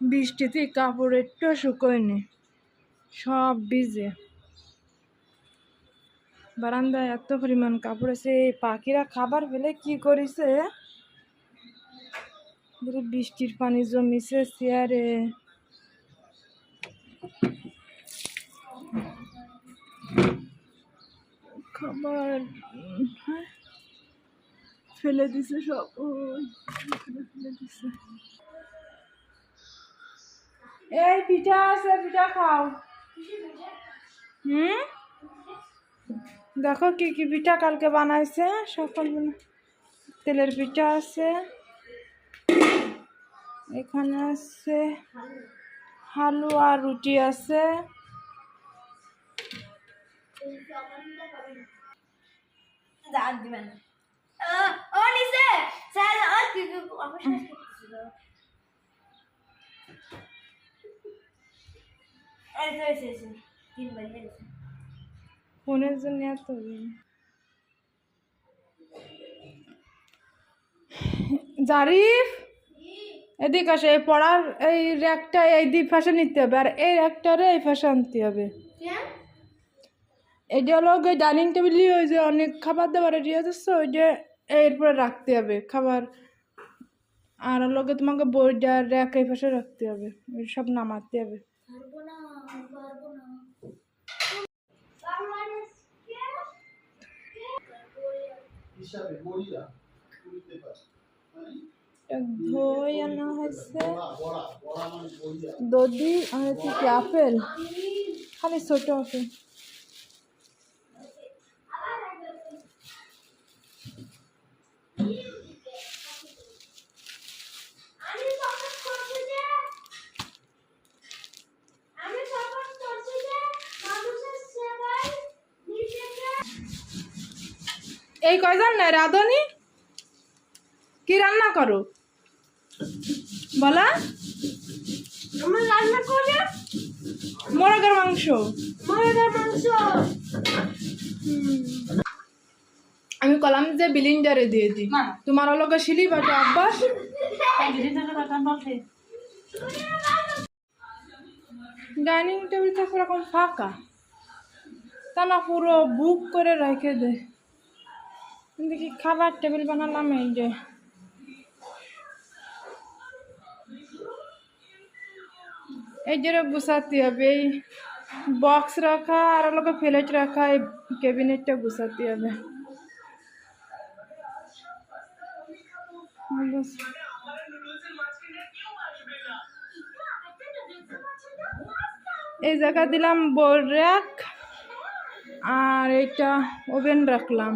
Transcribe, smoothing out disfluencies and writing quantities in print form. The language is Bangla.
বৃষ্টিতে কাপড় একটু শুকোয়নি, সব ভিজে। বারান্দায় এত পরিমাণ কাপড় আছে, পাখিরা খাবার ফেলে কি করেছে, বৃষ্টির পানি জমিছে চেয়ারে। খাবার ফেলে দিছে সব, ফেলে দিছে। এই পিঠা আছে, পিঠা খাও। দেখো কি কি পিঠা কালকে বানাইছে, সকাল তেলের পিঠা আছে, এখানে আছে হালুয়া, রুটি আছে। ফোনের জন্য এত জারিফ এদিকে আসে, এই পড়ার এই র্যাকটা এই দুই পাশে নিতে হবে, আর এই র্যাকটারে এই পাশে আনতে হবে। এটা হলো ওই ডাইনিং টেবিল, ওই যে অনেক খাবার দাবার রেডি হচ্ছে, ওই যে এরপরে রাখতে হবে খাবার। আর লগে তোমাকে বইটা র্যাক এই পাশে রাখতে হবে, সব নামাতে হবে। দই আনা হয়েছে, দধি আর কি আপেল, খালি ছোট আপেল। এই কয়জন না রাধুনি, কি রান্না করো বলা? রান্না করে মোরগের মাংস। আমি কলাম যে বিলিন্ডারে দিয়ে দিই, তোমার লোকে শিলি বাটা আব্বাস। ডাইনিং টেবিলটা পুরো ফাঁকা, তা না পুরো বুক করে রেখে দেয়। দেখি খাবার টেবিল বানালাম, এই যে এই যে গুছাতে হবে, এই বক্স রাখা আর লোকে প্লেট রাখা, এই ক্যাবিনেটটা গুছাতে হবে। এই জায়গা দিলাম বোর্ড র্যাক, আর এটা ওভেন রাখলাম।